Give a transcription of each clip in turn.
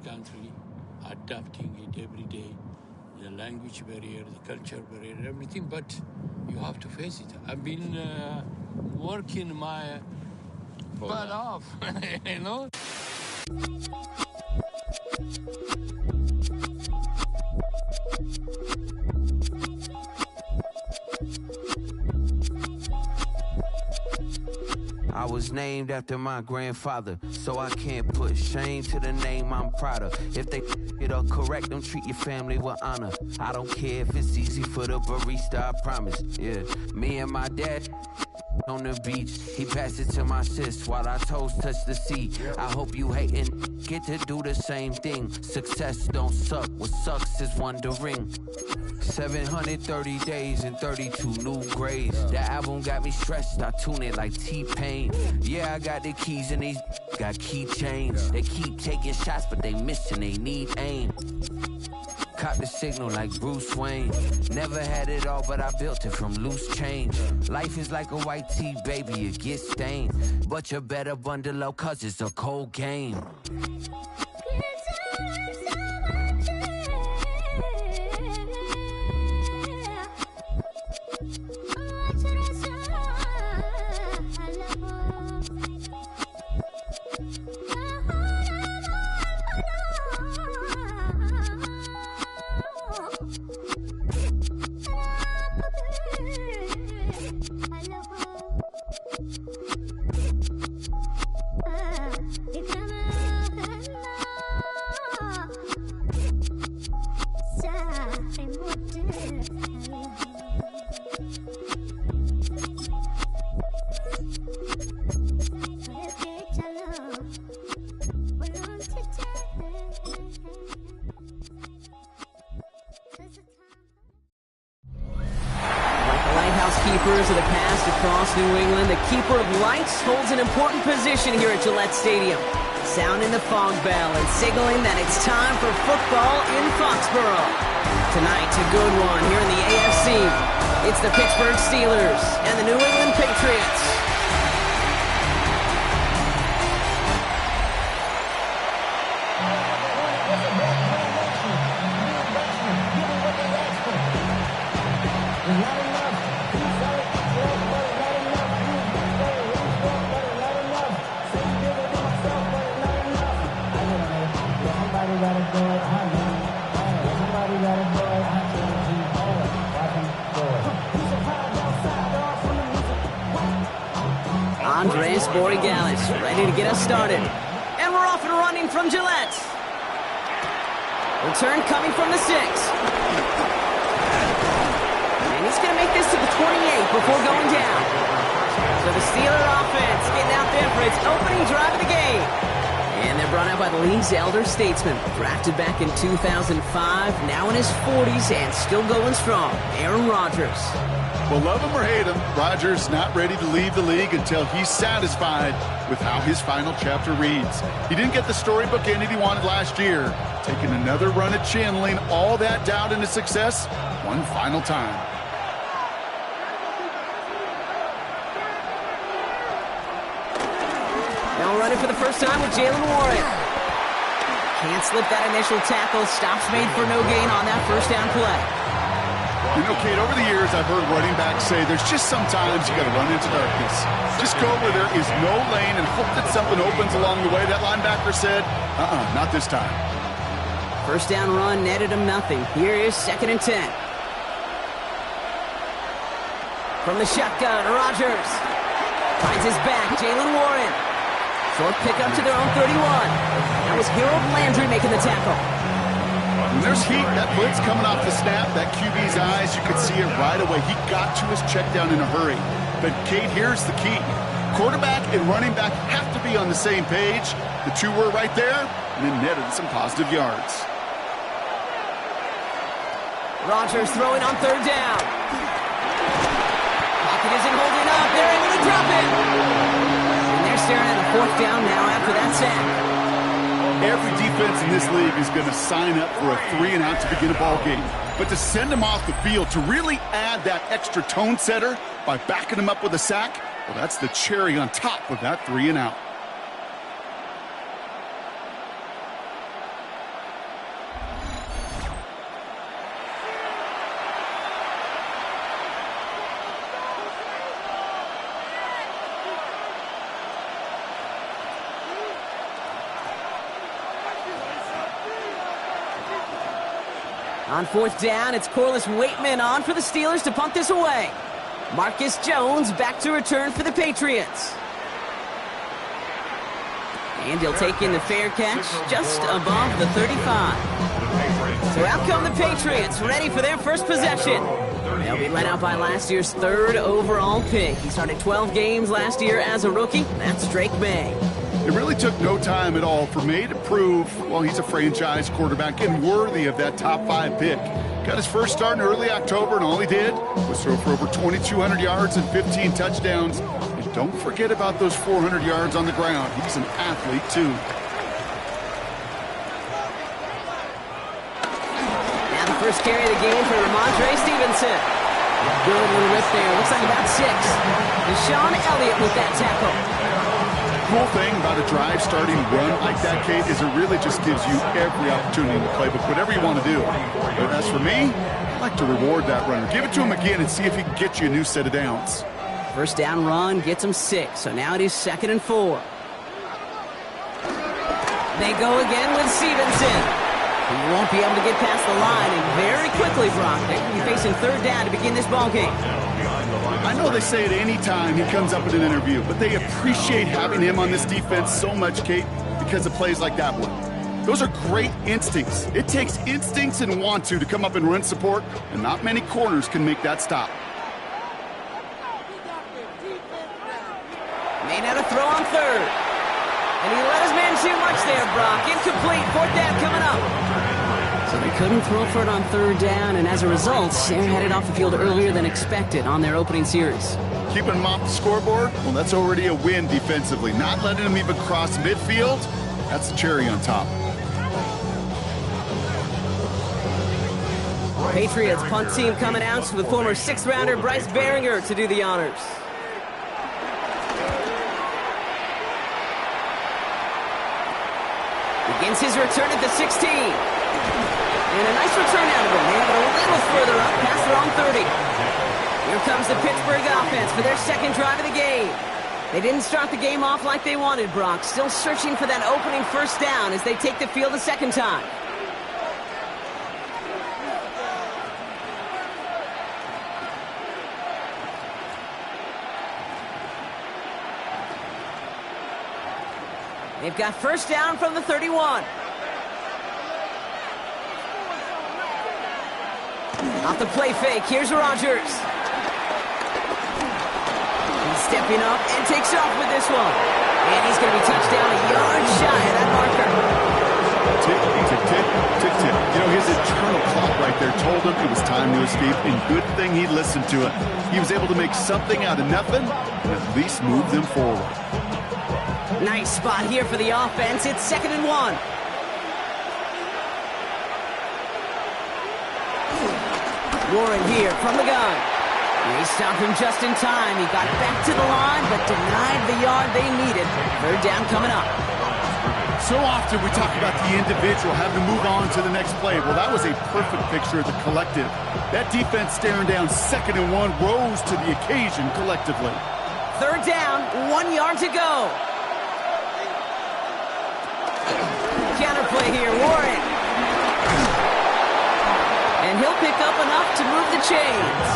country, adapting it every day. The language barrier, the culture barrier, everything, but you have to face it. I've been working my butt off, you know? I was named after my grandfather, so I can't put shame to the name I'm proud of. If they it up correct, don't treat your family with honor. I don't care if it's easy for the barista, I promise. Yeah, me and my dad on the beach, he passed it to my sis while our toes touch the sea. I hope you hatin' get to do the same thing. Success don't suck, what sucks is wondering. 730 days and 32 new grades. That album got me stressed, I tune it like T-Pain. Yeah, I got the keys and these got keychains. They keep taking shots, but they missing, they need aim. Caught the signal like Bruce Wayne. Never had it all, but I built it from loose change. Life is like a white tee, baby, it gets stained. But you better bundle up, cause it's a cold game. Keepers of the past across New England, the keeper of lights holds an important position here at Gillette Stadium, sounding the fog bell and signaling that it's time for football in Foxborough. Tonight, a good one here in the AFC. It's the Pittsburgh Steelers and the New England Patriots. Andres Borregales ready to get us started. And we're off and running from Gillette. Return coming from the 6. And he's going to make this to the 28 before going down. So the Steeler offense getting out there for its opening drive of the game. And they're brought out by the league's elder statesman. Drafted back in 2005, now in his 40s and still going strong, Aaron Rodgers. Well, love him or hate him, Rodgers not ready to leave the league until he's satisfied with how his final chapter reads. He didn't get the storybook ending he wanted last year, taking another run at channeling all that doubt into success one final time. Now running for the first time with Jalen Warren. Can't slip that initial tackle. Stops made for no gain on that first down play. You know, Kate, over the years, I've heard running backs say there's just sometimes you got to run into darkness. Just go where there is no lane and hope that something opens along the way. That linebacker said, not this time. First down run netted him nothing. Here is 2nd and 10. From the shotgun, Rodgers finds his back, Jalen Warren. Short pickup to their own 31. That was Harold Landry making the tackle. When there's heat, that blitz coming off the snap, that QB's eyes, you could see it right away. He got to his check down in a hurry. But, Kate, here's the key. Quarterback and running back have to be on the same page. The two were right there, and then netted some positive yards. Rodgers throwing on 3rd down. Pocket isn't holding up. They're able to drop it. And they're staring at a 4th down now after that sack. Every defense in this league is going to sign up for a 3-and-out to begin a ball game. But to send them off the field, to really add that extra tone setter by backing them up with a sack, well, that's the cherry on top of that 3-and-out. On fourth down, it's Corliss Waitman on for the Steelers to punt this away. Marcus Jones back to return for the Patriots. And he'll take in the fair catch just above the 35. So out come the Patriots, ready for their first possession. They'll be led out by last year's third overall pick. He started 12 games last year as a rookie. That's Drake May. It really took no time at all for May to prove, well, he's a franchise quarterback and worthy of that top 5 pick. Got his first start in early October, and all he did was throw for over 2,200 yards and 15 touchdowns. And don't forget about those 400 yards on the ground. He's an athlete, too. Now the first carry of the game for Ramondre Stevenson. Good little rip there. Looks like about 6. Deshaun Elliott with that tackle. Cool thing about a drive starting run like that, Kate, is it really just gives you every opportunity in the playbook, whatever you want to do. But as for me, I like to reward that runner. Give it to him again and see if he can get you a new set of downs. First down run gets him 6, so now it is 2nd and 4. They go again with Stevenson. He won't be able to get past the line, and very quickly, Brock, they're going to be facing 3rd down to begin this ballgame. I know they say it any time he comes up in an interview, but they appreciate having him on this defense so much, Kate, because of plays like that one. Those are great instincts. It takes instincts and want to come up and run support, and not many corners can make that stop. May not have throw on 3rd. And he let his man too much there, Brock. Incomplete. 4th down coming up. So they couldn't throw for it on 3rd down, and as a result, they're headed off the field earlier than expected on their opening series. Keeping him off the scoreboard? Well, that's already a win defensively. Not letting him even cross midfield, that's the cherry on top. Patriots punt team coming out with former 6th-rounder Bryce Baringer to do the honors. Begins his return at the 16. And a nice return out of him. They have it a little further up, past their own 30. Here comes the Pittsburgh offense for their 2nd drive of the game. They didn't start the game off like they wanted, Brock. Still searching for that opening 1st down as they take the field a 2nd time. They've got 1st down from the 31. Off the play fake, here's Rodgers. He's stepping up and takes off with this one. And he's going to be touched down a yard shy of that marker. Tick, tick, tick, tick, tick. You know, his internal clock right there told him it was time to escape, and good thing he listened to it. He was able to make something out of nothing and at least move them forward. Nice spot here for the offense. It's 2nd and 1. Warren here from the gun. They stopped him just in time. He got back to the line, but denied the yard they needed. 3rd down coming up. So often we talk about the individual having to move on to the next play. Well, that was a perfect picture of the collective. That defense staring down 2nd and 1 rose to the occasion collectively. 3rd down, 1 yard to go. Counterplay here, Warren. And he'll pick up enough to move the chains.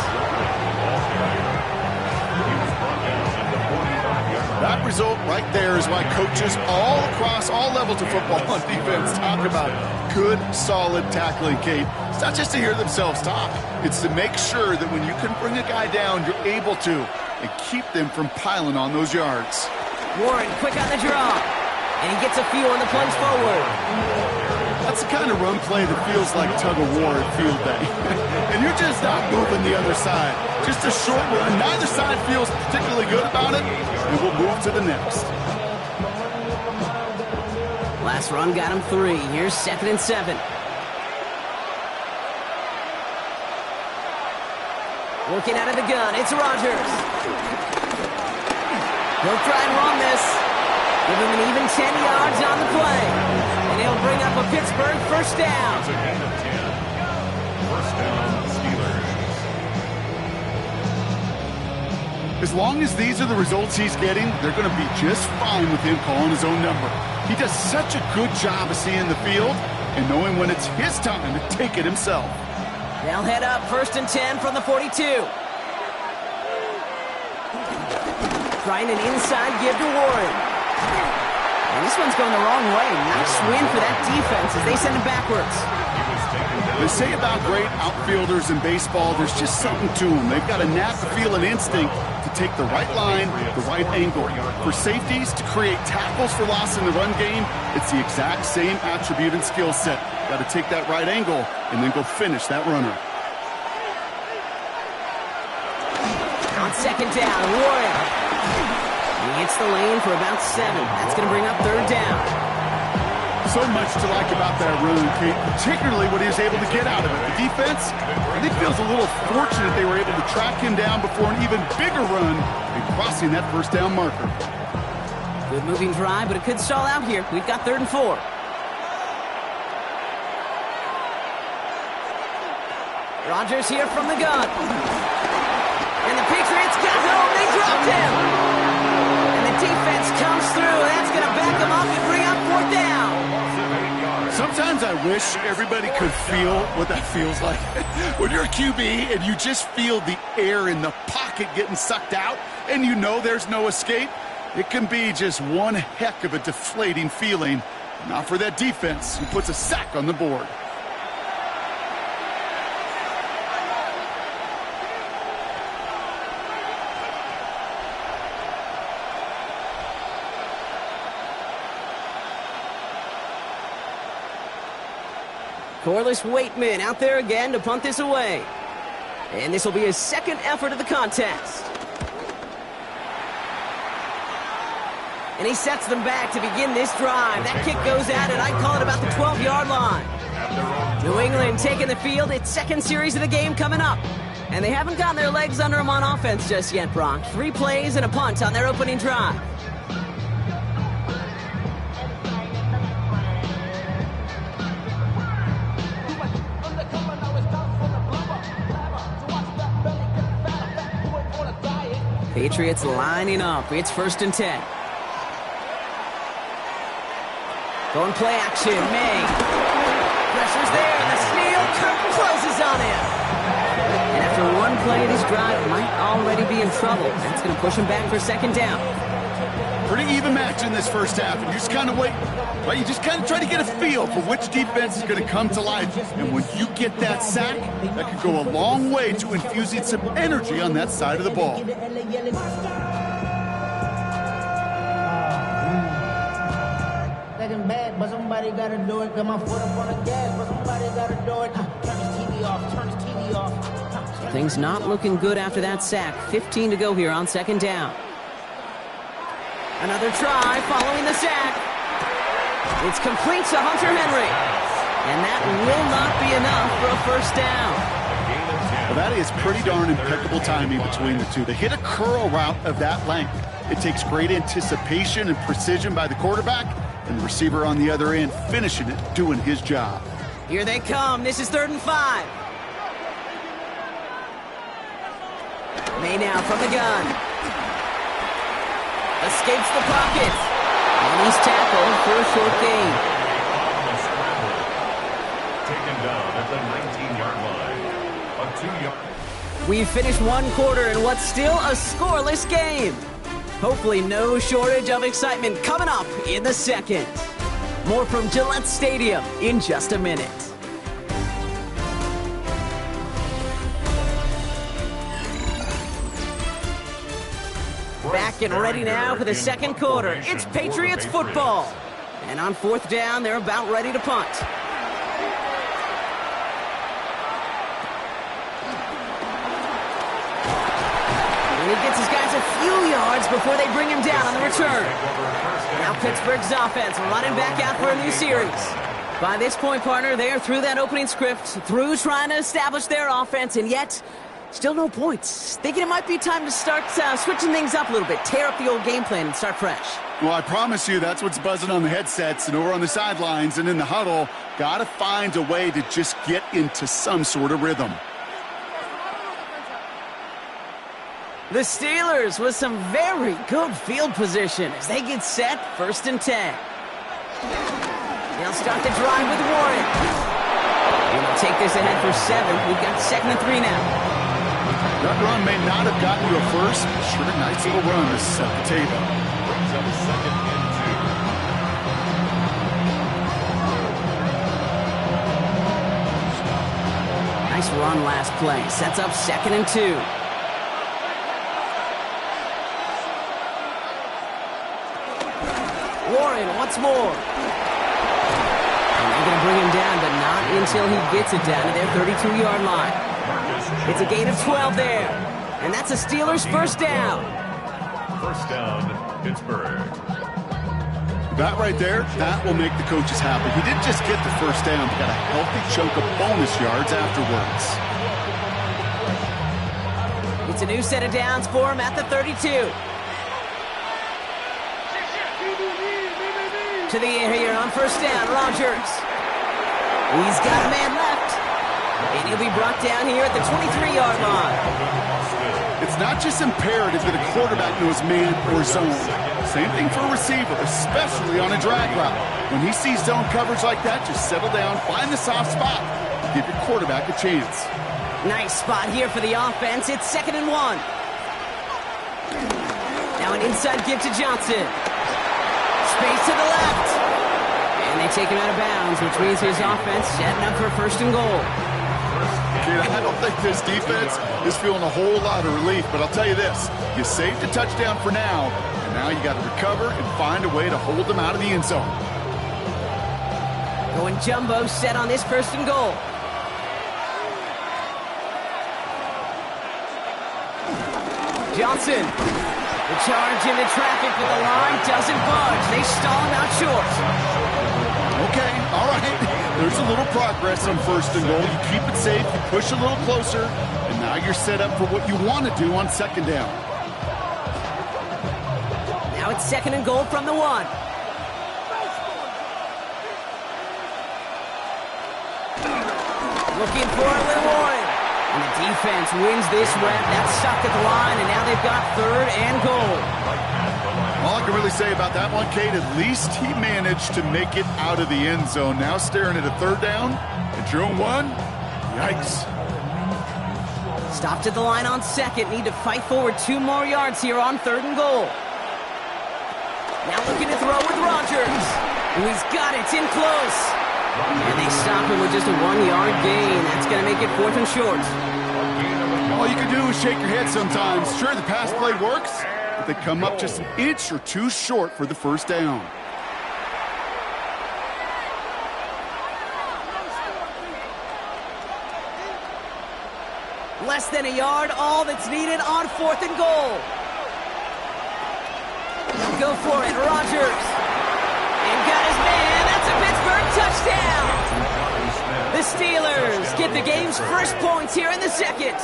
That result right there is why coaches all across all levels of football on defense talk about good, solid tackling, Kate. It's not just to hear themselves talk. It's to make sure that when you can bring a guy down, you're able to, and keep them from piling on those yards. Warren quick on the draw. And he gets a few on the plunge forward. That's the kind of run play that feels like tug-of-war at field day. And you're just not moving the other side. Just a short run. Neither side feels particularly good about it, and we'll move to the next. Last run got him 3. Here's 2nd and 7. Working out of the gun, it's Rodgers. He'll try and run this. Give him an even 10 yards on the play. And he'll bring up a Pittsburgh 1st down. First down, Steelers. As long as these are the results he's getting, they're going to be just fine with him calling his own number. He does such a good job of seeing the field, and knowing when it's his time to take it himself. They'll head up 1st and 10 from the 42. Trying an inside give to Warren. And this one's going the wrong way. Nice win for that defense as they send it backwards. They say about great outfielders in baseball, there's just something to them. They've got a knack, feel, and instinct to take the right line, the right angle. For safeties, to create tackles for loss in the run game, it's the exact same attribute and skill set. Got to take that right angle and then go finish that runner. On 2nd down, Warren. He hits the lane for about 7. That's going to bring up 3rd down. So much to like about that run, Kate, particularly what he was able to get out of it. The defense, I think, feels a little fortunate they were able to track him down before an even bigger run and crossing that 1st down marker. Good moving drive, but it could stall out here. We've got 3rd and 4. Rodgers here from the gun. And the Patriots got home. They dropped him. And the defense comes through. That's going to back them up and bring up 4th down. Sometimes I wish everybody could feel what that feels like. When you're a QB and you just feel the air in the pocket getting sucked out and you know there's no escape, it can be just one heck of a deflating feeling. Not for that defense who puts a sack on the board. Corliss Waitman out there again to punt this away. And this will be his 2nd effort of the contest. And he sets them back to begin this drive. That kick goes out, and I'd call it about the 12-yard line. New England taking the field. Its 2nd series of the game coming up. And they haven't gotten their legs under them on offense just yet, Brock. 3 plays and a punt on their opening drive. Patriots lining up. It's 1st and 10. Going play action. May. Pressure's there. The steel curtain closes on him. And after one play of this drive, might already be in trouble. That's going to push him back for 2nd down. Pretty even match in this 1st half. And you just kind of wait. Right? You just kind of try to get a feel for which defense is going to come to life. And when you get that sack, that could go a long way to infusing some energy on that side of the ball. Second bad, but somebody got to do it. Got my foot up on the gas, but somebody got to do it. Turn his TV off, turn his TV off. Things not looking good after that sack. 15 to go here on 2nd down. Another try following the sack. It's complete to Hunter Henry. And that will not be enough for a 1st down. Well, that is pretty darn impeccable timing between the two. They hit a curl route of that length. It takes great anticipation and precision by the quarterback, and the receiver on the other end finishing it, doing his job. Here they come. This is 3rd and 5. May now from the gun. Escapes the pocket. And he's tackled for a short gain. Taken down at the 19-yard line. A 2-yard. We've finished 1 quarter in what's still a scoreless game. Hopefully no shortage of excitement coming up in the 2nd. More from Gillette Stadium in just a minute. Back and ready now for the 2nd quarter. It's Patriots football. And on 4th down, they're about ready to punt. And he gets his guys a few yards before they bring him down on the return. Now Pittsburgh's offense running back out for a new series. By this point, partner, they're through that opening script, through trying to establish their offense, and yet still no points. Thinking it might be time to start switching things up a little bit, tear up the old game plan and start fresh. Well, I promise you that's what's buzzing on the headsets and over on the sidelines and in the huddle. Got to find a way to just get into some sort of rhythm. The Steelers with some very good field position as they get set 1st and 10. They'll start the drive with Warren. this ahead for 7. We've got 2nd and 3 now. That run may not have gotten you a first, but sure, a nice little run to set the table. Brings up 2nd and 2. Nice run last play. Sets up 2nd and 2. Warren once more. And they're going to bring him down, but not until he gets it down to their 32-yard line. It's a gain of 12 there. And that's a Steelers first down. First down, Pittsburgh. That right there, that will make the coaches happy. He didn't just get the first down, he got a healthy chunk of bonus yards afterwards. It's a new set of downs for him at the 32. To the air here on first down, Rodgers. He's got a man left. And he'll be brought down here at the 23-yard line. It's not just imperative that a quarterback knows man or zone. Same thing for a receiver, especially on a drag route. When he sees zone coverage like that, just settle down, find the soft spot. Give your quarterback a chance. Nice spot here for the offense. It's 2nd and 1. Now an inside give to Johnson. Space to the left. And they take him out of bounds, which means his offense setting up for 1st and goal. Kid, I don't think this defense is feeling a whole lot of relief, but I'll tell you this. You saved a touchdown for now, and now you got to recover and find a way to hold them out of the end zone. Going jumbo set on this 1st and goal. Johnson. The charge into traffic, but the line doesn't budge. They stall him out short. Okay, all right. There's a little progress on 1st and goal. You keep it safe, you push a little closer, and now you're set up for what you want to do on 2nd down. Now it's 2nd and goal from the 1. Looking for a little Warren. And the defense wins this rep. That's stuck at the line, and now they've got 3rd and goal. All I can really say about that one, Kate, at least he managed to make it out of the end zone. Now staring at a 3rd down at your own 1. Yikes. Stopped at the line on 2nd. Need to fight forward 2 more yards here on 3rd and goal. Now looking to throw with Rodgers. And he's got it. It's in close. And they stop him with just a 1-yard gain. That's going to make it 4th and short. All you can do is shake your head sometimes. Sure, the pass play works, but they come up just an inch or 2 short for the 1st down. Less than a yard, all that's needed on 4th and goal. Go for it, Rodgers. And got his man. That's a Pittsburgh touchdown. The Steelers get the game's first points here in the 2nd.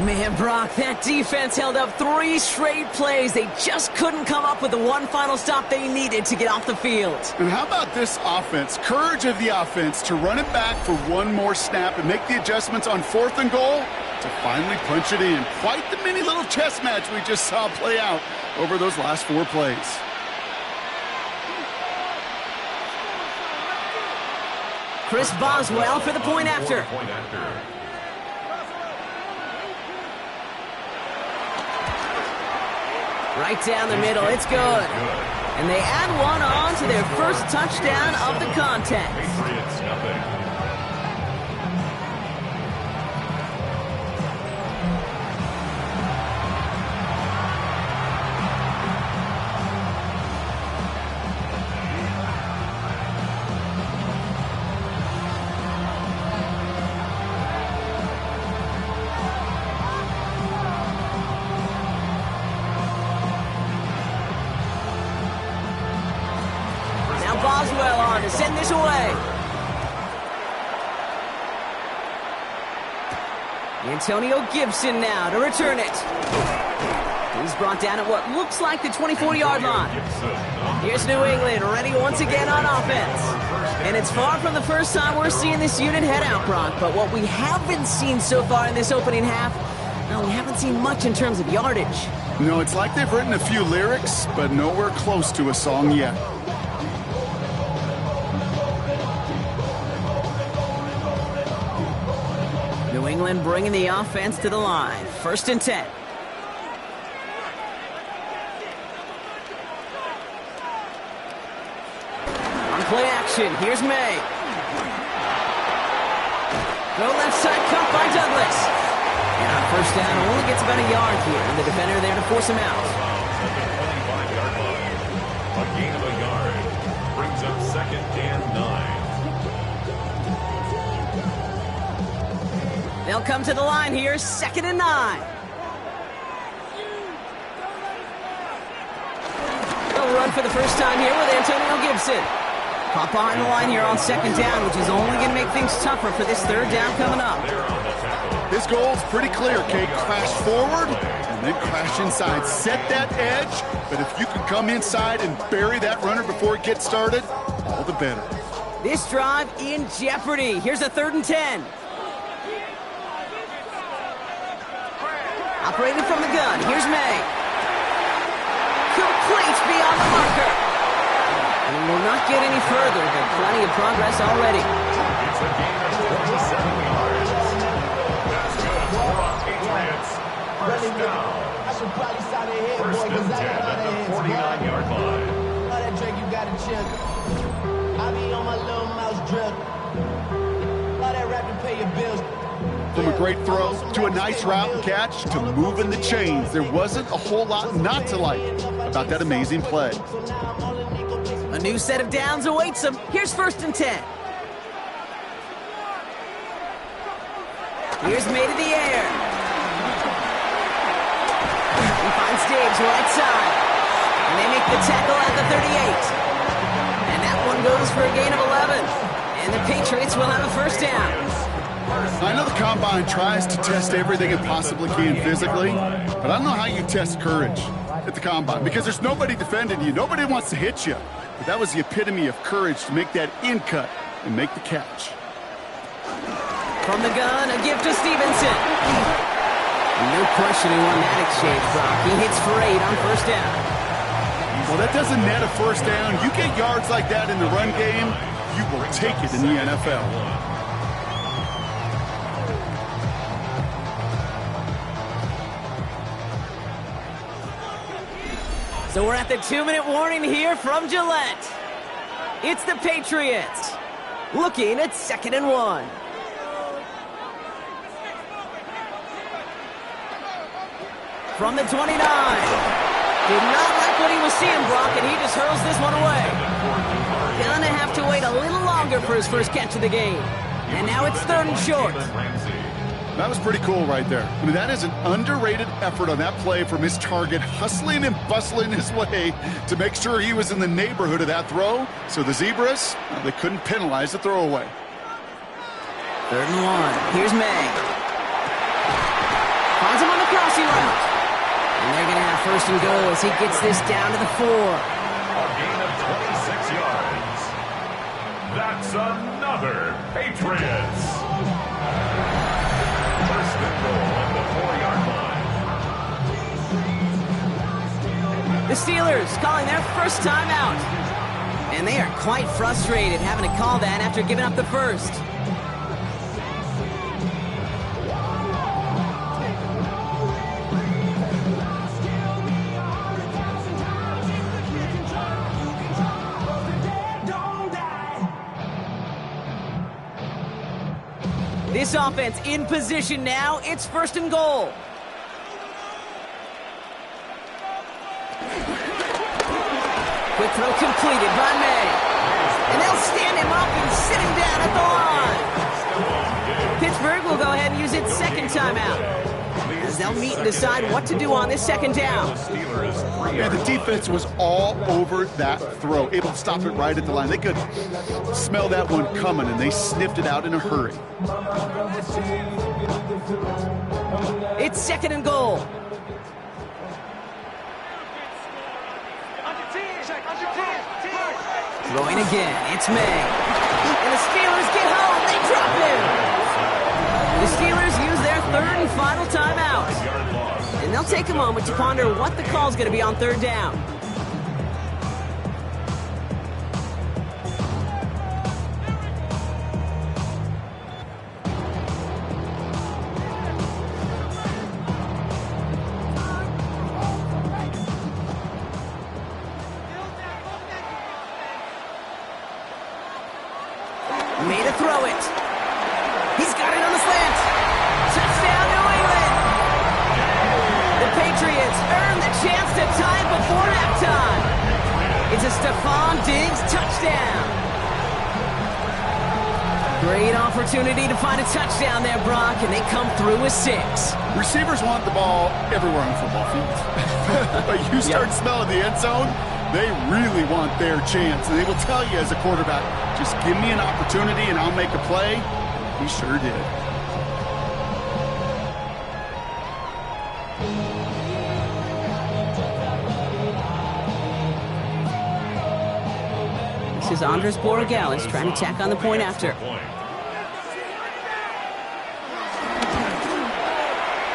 Man, Brock, that defense held up 3 straight plays. They just couldn't come up with the one final stop they needed to get off the field. And how about this offense? Courage of the offense to run it back for 1 more snap and make the adjustments on 4th and goal to finally punch it in. Quite the mini little chess match we just saw play out over those last 4 plays. Chris Boswell for the point after. Right down the middle, it's good. And they add 1 on to their first touchdown of the contest. Patriots, nothing. Boswell on to send this away. Antonio Gibson now to return it. He's brought down at what looks like the 24-yard line. Here's New England ready once again on offense. And it's far from the first time we're seeing this unit head out, Brock. But what we haven't seen so far in this opening half, well, we haven't seen much in terms of yardage. No, it's like they've written a few lyrics, but nowhere close to a song yet. England bringing the offense to the line. 1st and 10. On play action, here's May. Go left side, caught by Douglas. And on 1st down, only gets about a yard here, and the defender there to force him out. A gain of a yard brings up 2nd and 9. They'll come to the line here, 2nd and 9. They'll run for the first time here with Antonio Gibson. Caught behind the line here on 2nd down, which is only going to make things tougher for this 3rd down coming up. His goal's pretty clear, Kate. Crash forward and then crash inside. Set that edge, but if you can come inside and bury that runner before it gets started, all the better. This drive in jeopardy. Here's a 3rd and 10. Operating from the gun, here's May. Complete beyond the marker. And will not get any further, but plenty of progress already. It's a gain of 27 yards. That's good for the Patriots. First down. I should probably start it here, boy, 1st and because I 10 got at a the lot of heads, 49-yard line. All that drink, you gotta chill. I be on my little mouse drip. All that rap to pay your bills. From a great throw to a nice route and catch to moving the chains, there wasn't a whole lot not to like about that amazing play. A new set of downs awaits him. Here's 1st and 10. Here's May to the air. He finds Diggs right side. And they make the tackle at the 38. And that one goes for a gain of 11. And the Patriots will have a 1st down. I know the Combine tries to test everything it possibly can physically, but I don't know how you test courage at the Combine because there's nobody defending you. Nobody wants to hit you. But that was the epitome of courage to make that in cut and make the catch. From the gun, a gift to Stevenson. No question who won that exchange, Brock. He hits for 8 on 1st down. Well, that doesn't net a 1st down. You get yards like that in the run game, you will take it in the NFL. So we're at the 2-minute warning here from Gillette. It's the Patriots looking at 2nd and 1. From the 29. Did not like what he was seeing, Brock, and he just hurls this one away. Gonna have to wait a little longer for his first catch of the game. And now it's 3rd and short. That was pretty cool right there. I mean, that is an underrated effort on that play from his target, hustling and bustling his way to make sure he was in the neighborhood of that throw. So the Zebras, well, they couldn't penalize the throwaway. 3rd and 1. Here's May. Finds him on the crossing route. And they're going to have 1st and goal as he gets this down to the 4. A gain of 26 yards. That's another Patriots. 1st and goal at the 4-yard line. The Steelers calling their first timeout. And they are quite frustrated having to call that after giving up the first. This offense in position now. It's 1st and goal. Quick throw completed by May. And they'll stand him up and sit him down at the line. Pittsburgh will go ahead and use its 2nd timeout, as they'll meet and decide what to do on this 2nd down. Yeah, the defense was all over that throw, able to stop it right at the line. They could smell that one coming, and they sniffed it out in a hurry. It's 2nd and goal. Throwing again, it's May. And the Steelers get home, they drop him. The Steelers use their 3rd and final timeout. And they'll take a moment to ponder what the call's going to be on 3rd down. Made a throw it. He's got it on the slant. Touchdown, New England. The Patriots earn the chance to tie before halftime. It's a Stephon Diggs touchdown. Great opportunity to find a touchdown there, Brock, and they come through with 6. Receivers want the ball everywhere on football fields. But you start smelling the end zone, they really want their chance. And they will tell you as a quarterback, just give me an opportunity and I'll make a play. He sure did. This is Andres Borregales trying to tack on the point after.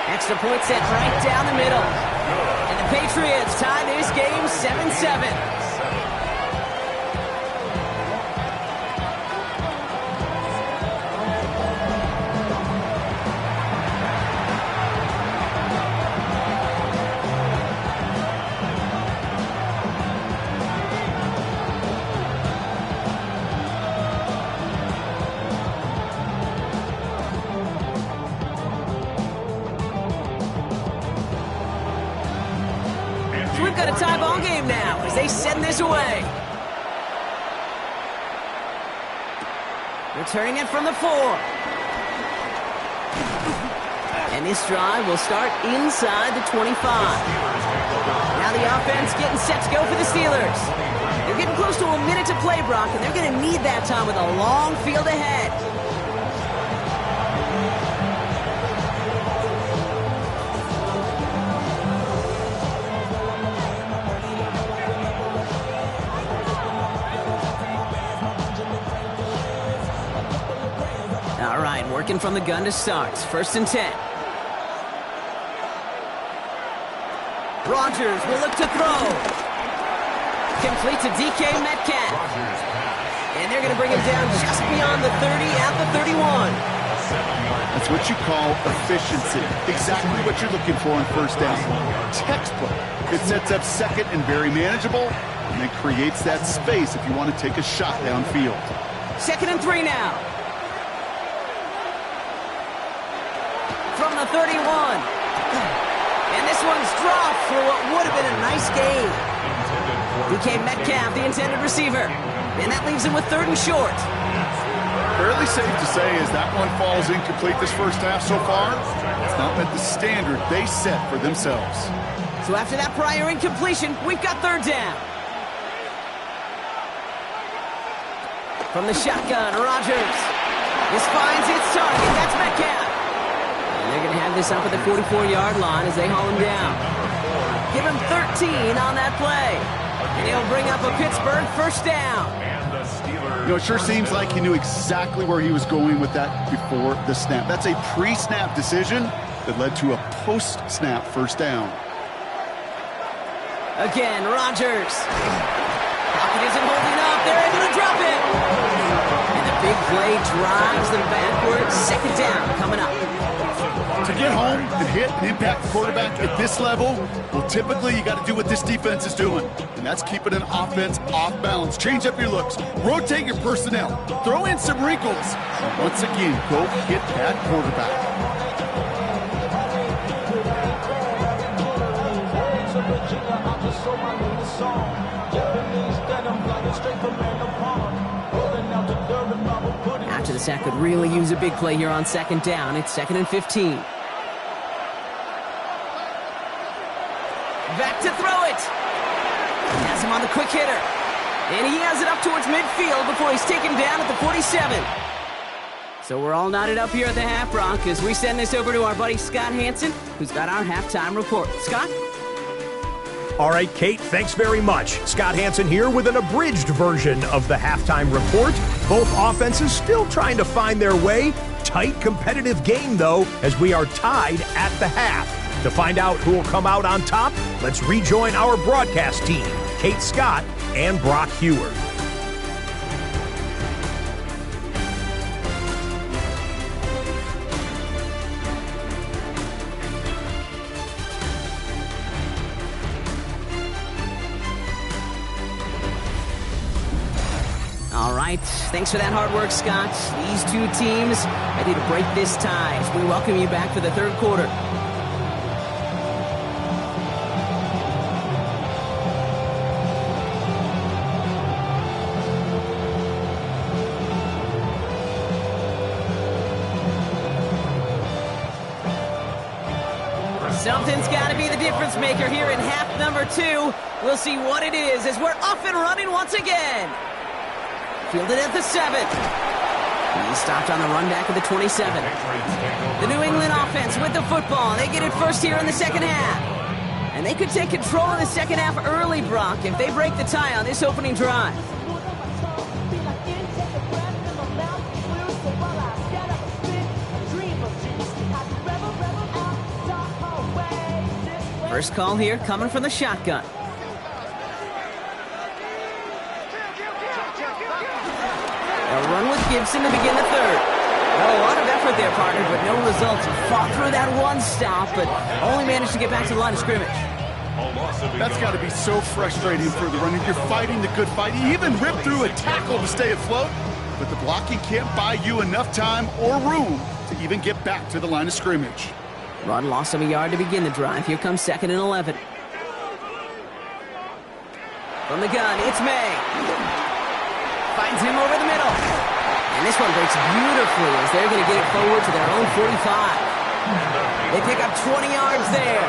Extra point set right down the middle. And the Patriots tie this game 7-7. We've got a tie ball game now as they send this away. Returning it from the 4. And this drive will start inside the 25. Now the offense getting set to go for the Steelers. They're getting close to a minute to play, Brock, and they're going to need that time with a long field ahead. All right, working from the gun to start. 1st and 10. Rodgers will look to throw. Complete to DK Metcalf. And they're going to bring him down just beyond the 30 at the 31. That's what you call efficiency. Exactly what you're looking for on 1st down. Textbook. It sets up 2nd and very manageable, and it creates that space if you want to take a shot downfield. 2nd and 3 now. From the 31. And this one's dropped for what would have been a nice gain. DK Metcalf, the intended receiver. And that leaves him with 3rd and short. Fairly safe to say as that one falls incomplete this 1st half so far, it's not met the standard they set for themselves. So after that prior incompletion, we've got 3rd down. From the shotgun, Rodgers. This finds its target. That's Metcalf. And they're going to have this up at the 44-yard line as they haul him down. Give him 13 on that play. And he'll bring up a Pittsburgh 1st down. You know, it sure seems like he knew exactly where he was going with that before the snap. That's a pre-snap decision that led to a post-snap 1st down. Again, Rodgers. Pocket isn't holding up. They're able to drop it. And the big play drives them backwards. 2nd down coming up. To get home and hit and impact the quarterback at this level, well, typically you got to do what this defense is doing, and that's keeping an offense off balance. Change up your looks, rotate your personnel, throw in some wrinkles, and once again, go hit that quarterback. After the sack could really use a big play here on 2nd down. It's 2nd and 15. Back to throw it. Has him on the quick hitter. And he has it up towards midfield before he's taken down at the 47. So we're all knotted up here at the half, Brock, as we send this over to our buddy Scott Hansen, who's got our halftime report. Scott? All right, Kate, thanks very much. Scott Hansen here with an abridged version of the halftime report. Both offenses still trying to find their way. Tight, competitive game, though, as we are tied at the half. To find out who will come out on top, let's rejoin our broadcast team, Kate Scott and Brock Hewer. All right. Thanks for that hard work, Scott. These two teams ready to break this tie as we welcome you back for the third quarter. Something's got to be the difference maker here in half number 2. We'll see what it is as we're off and running once again. Fielded at the 7. He's stopped on the run back of the 27. The New England offense with the football. They get it first here in the second half. And they could take control of the second half early, Brock, if they break the tie on this opening drive. First call here coming from the shotgun. They'll run with Gibson to begin the third. Well, a lot of effort there, partner, but no results. He fought through that one stop, but only managed to get back to the line of scrimmage. That's got to be so frustrating for the runner. You're fighting the good fight. You even ripped through a tackle to stay afloat, but the blocking can't buy you enough time or room to even get back to the line of scrimmage. Run lost him a yard to begin the drive. Here comes 2nd and 11. From the gun, it's May. Finds him over the middle. And this one breaks beautifully as they're going to get it forward to their own 45. They pick up 20 yards there.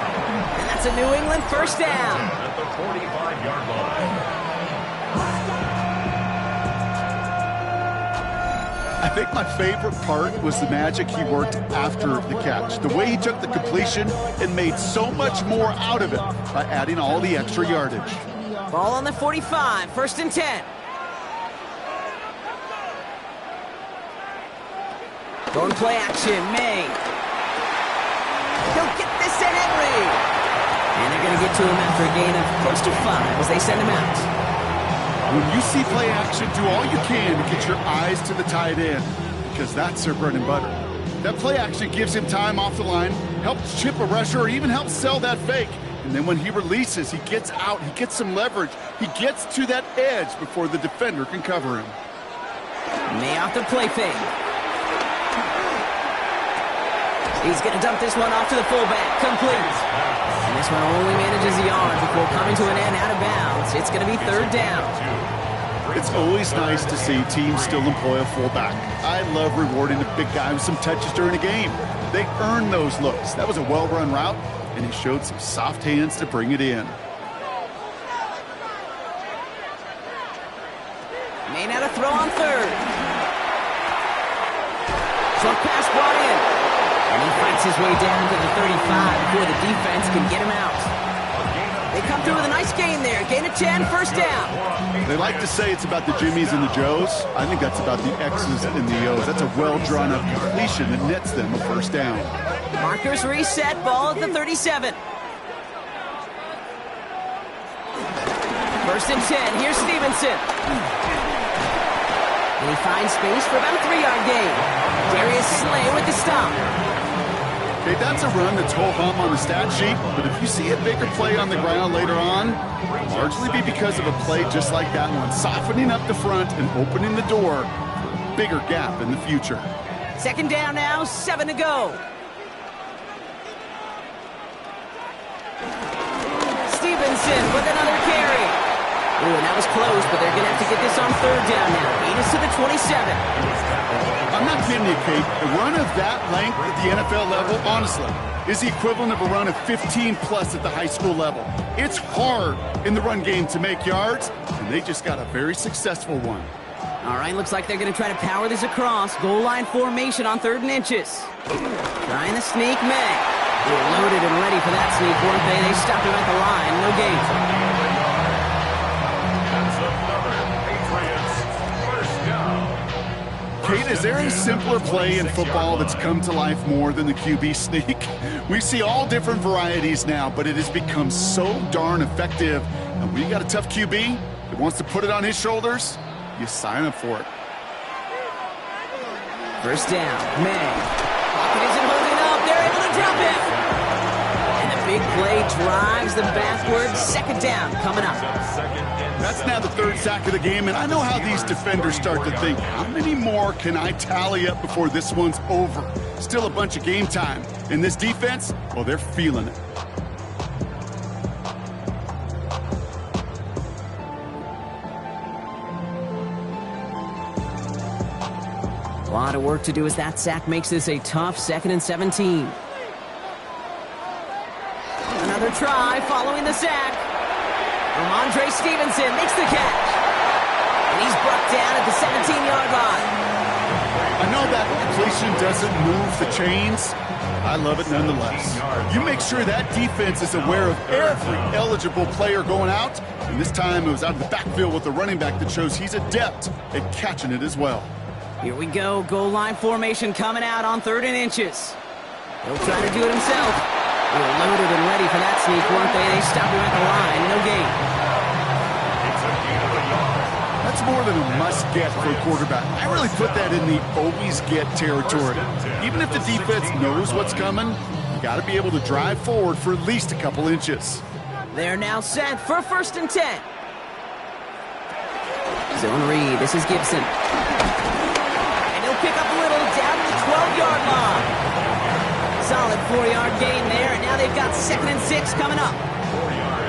And that's a New England first down. At the 45-yard line. I think my favorite part was the magic he worked after the catch. The way he took the completion and made so much more out of it by adding all the extra yardage. Ball on the 45, 1st and 10. Going play action, May. He'll get this to Henry. And they're going to get to him after a gain of close to 5 as they send him out. When you see play action, do all you can to get your eyes to the tight end, because that's their bread and butter. That play action gives him time off the line, helps chip a rusher, or even helps sell that fake. And then when he releases, he gets out, he gets some leverage, he gets to that edge before the defender can cover him. May off the play fake. He's going to dump this one off to the fullback, complete. And this one only manages a yard before coming to an end out of bounds. It's going to be 3rd down. It's always nice to see teams still employ a fullback. I love rewarding the big guy with some touches during a game. They earn those looks. That was a well-run route, and he showed some soft hands to bring it in. May not a throw on 3rd. Short pass brought in. And he fights his way down to the 35 before the defense can get him out. They come through with a nice gain there. Gain of 10, 1st down. They like to say it's about the Jimmies and the Joes. I think that's about the X's and the O's. That's a well-drawn-up completion that nets them a 1st down. Markers reset. Ball at the 37. 1st and 10. Here's Stevenson. And he finds space for about a 3-yard gain. Darius Slay with the stop. Okay, that's a run that's ho-hum on the stat sheet, but if you see a bigger play on the ground later on, it'll largely be because of a play just like that one, softening up the front and opening the door for a bigger gap in the future. 2nd down now, 7 to go. Stevenson with another carry. Ooh, and that was close, but they're going to have to get this on 3rd down now. Lead us to the 27. I'm not kidding you, Kate. A run of that length at the NFL level, honestly, is the equivalent of a run of 15-plus at the high school level. It's hard in the run game to make yards, and they just got a very successful one. All right, looks like they're going to try to power this across. Goal line formation on 3rd and inches. Trying to sneak May. They're loaded and ready for that sneak, weren't they? They stopped him at the line. No gain. Kate, is there a simpler play in football that's come to life more than the QB sneak? We see all different varieties now, but it has become so darn effective. And when you got a tough QB that wants to put it on his shoulders, you sign up for it. 1st down, May. Pocket isn't holding up. They're able to drop him. And the big play drives them backwards. 2nd down coming up. That's now the third sack of the game, and I know how these defenders start to think. How many more can I tally up before this one's over? Still a bunch of game time. And this defense, well, they're feeling it. A lot of work to do as that sack makes this a tough 2nd and 17. Another try following the sack. Ramondre Stevenson makes the catch. And he's brought down at the 17-yard line. I know that completion doesn't move the chains. I love it nonetheless. You make sure that defense is aware of every eligible player going out. And this time it was out of the backfield with the running back that shows he's adept at catching it as well. Here we go. Goal line formation coming out on 3rd and inches. He'll try to do it himself. They were loaded and ready for that sneak, weren't they? They stopped him at the line. No gain. That's more than a must-get for a quarterback. I really put that in the always-get territory. Even if the defense knows what's coming, you got to be able to drive forward for at least a couple inches. They're now set for 1st and 10. Zone read. This is Gibson. And he'll pick up a little down to the 12-yard line. Solid 4-yard gain there, and now they've got 2nd and 6 coming up.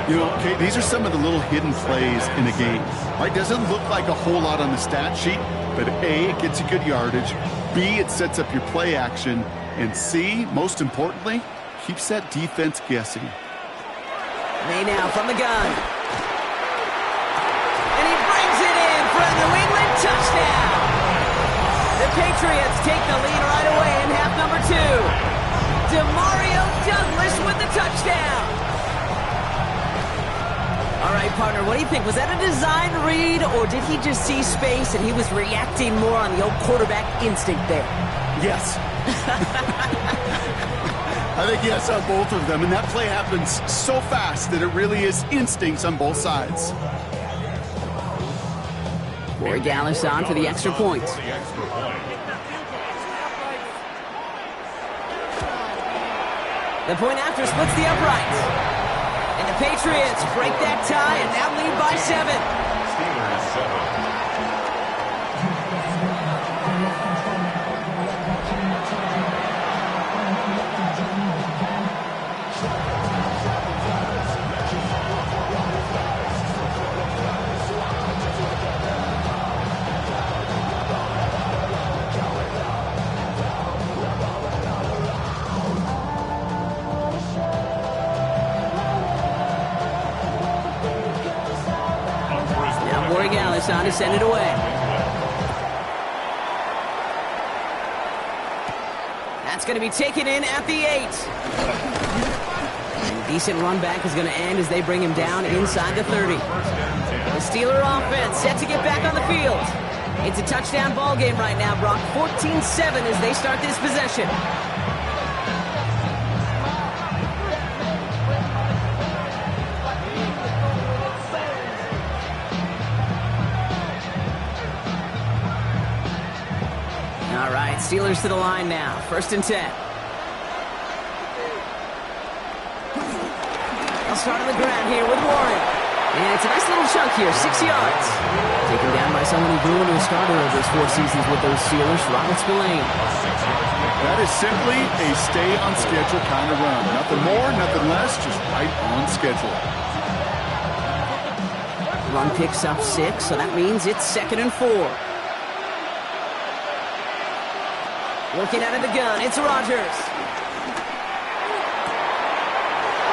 You know, Kate, these are some of the little hidden plays in a game. Right? Doesn't look like a whole lot on the stat sheet, but A, it gets you good yardage. B, it sets up your play action. And C, most importantly, keeps that defense guessing. May now from the gun. And he brings it in for a New England touchdown. The Patriots take the lead right away in half number 2. Demario Douglas with the touchdown. All right, partner, what do you think? Was that a design read, or did he just see space and he was reacting more on the old quarterback instinct there? Yes. I think yes on both of them, and that play happens so fast that it really is instincts on both sides. Corey Gallis on for the extra point. The point after splits the uprights. And the Patriots break that tie and now lead by 7. Steelers 7. On to send it away. That's going to be taken in at the 8. And decent run back is going to end as they bring him down inside the 30. The Steeler offense set to get back on the field. It's a touchdown ball game right now, Brock. 14-7 as they start this possession. Steelers to the line now. 1st and 10. They'll start on the ground here with Warren. And it's a nice little chunk here, 6 yards. Taken down by someone who grew into a starter over his 4 seasons with those Steelers, Robert Spillane. That is simply a stay-on-schedule kind of run. Nothing more, nothing less, just right on schedule. Run picks up 6, so that means it's 2nd and 4. Working out of the gun, it's Rodgers.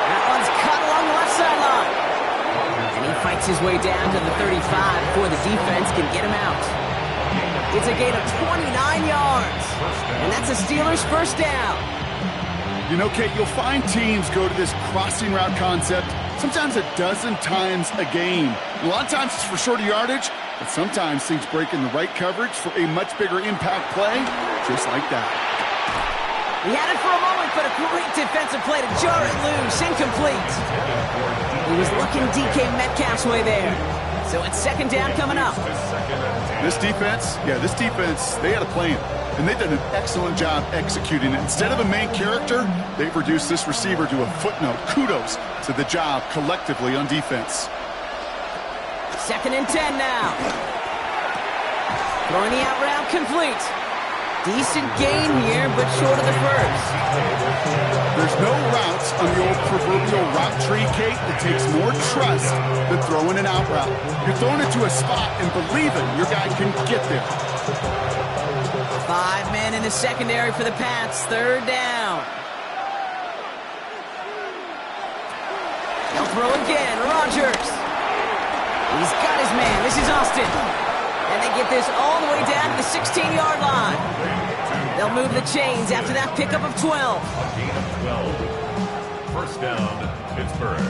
That one's cut along the left sideline. And he fights his way down to the 35 before the defense can get him out. It's a gain of 29 yards. And that's a Steelers first down. You know, Kate, you'll find teams go to this crossing route concept sometimes a dozen times a game. A lot of times it's for shorter yardage, but sometimes things break in the right coverage for a much bigger impact play, just like that. He had it for a moment, but a great defensive play to jar it loose, incomplete. He was looking DK Metcalf's way there. So it's 2nd down coming up. This defense, they had a plan. And they've done an excellent job executing it. Instead of a main character, they've reduced this receiver to a footnote. Kudos to the job collectively on defense. 2nd and 10 now. Throwing the out route complete. Decent gain here, but short of the first. There's no routes on the old proverbial route tree, Kate, that takes more trust than throwing an out route. You're throwing it to a spot and believing your guy can get there. 5 men in the secondary for the Pats. 3rd down. They'll throw again. Rodgers. He's got his man. This is Austin. And they get this all the way down to the 16-yard line. They'll move the chains after that pickup of 12. Gain of 12. First down, Pittsburgh.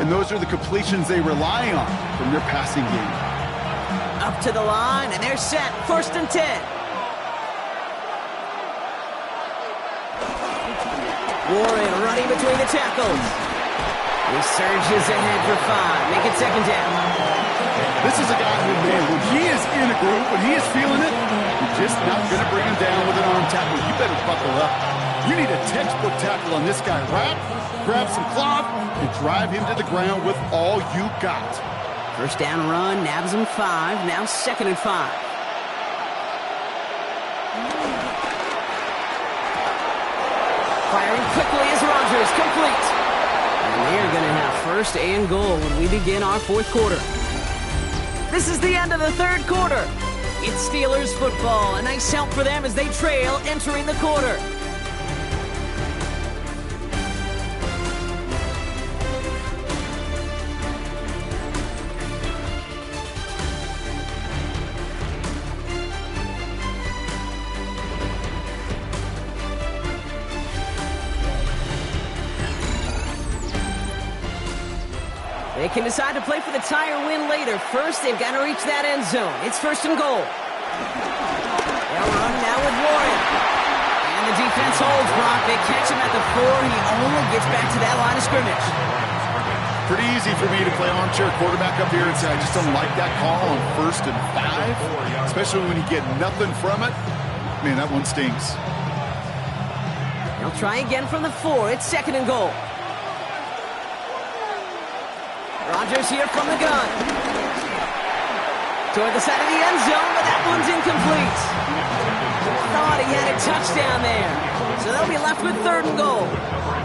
And those are the completions they rely on from their passing game. Up to the line, and they're set. 1st and 10. Warren running between the tackles. He surges ahead for 5. Make it 2nd down. This is a guy who, man, when he is in a group, when he is feeling it, you're just not going to bring him down with an arm tackle. You better buckle up. You need a textbook tackle on this guy. Wrap, grab some cloth, and drive him to the ground with all you got. 1st down run, nabs him 5. Now 2nd and 5. Firing quickly as Rodgers, complete. And they're going to have 1st and goal when we begin our 4th quarter. This is the end of the 3rd quarter. It's Steelers football. A nice help for them as they trail entering the quarter. They can decide to play for the tie or win later. First, they've got to reach that end zone. It's 1st and goal. They'll run now with Warren. And the defense holds, Brock. They catch him at the 4. He only gets back to that line of scrimmage. Pretty easy for me to play armchair quarterback up here and say, I just don't like that call on 1st and 5, especially when you get nothing from it. Man, that one stings. They'll try again from the 4. It's 2nd and goal. Rodgers here from the gun. Toward the side of the end zone, but that one's incomplete. Thought he had a touchdown there. So they'll be left with 3rd and goal.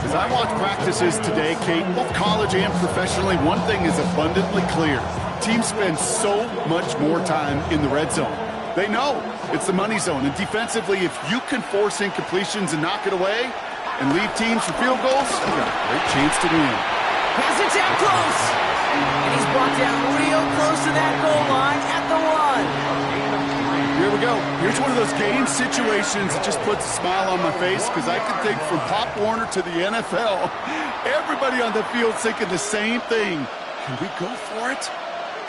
As I watch practices today, Kate, both college and professionally, one thing is abundantly clear. Teams spend so much more time in the red zone. They know it's the money zone. And defensively, if you can force incompletions and knock it away and leave teams for field goals, you got a great chance to win. Has it down close. And he's brought down real close to that goal line at the 1. Here we go. Here's one of those game situations that just puts a smile on my face because I can think from Pop Warner to the NFL, everybody on the field thinking the same thing. Can we go for it?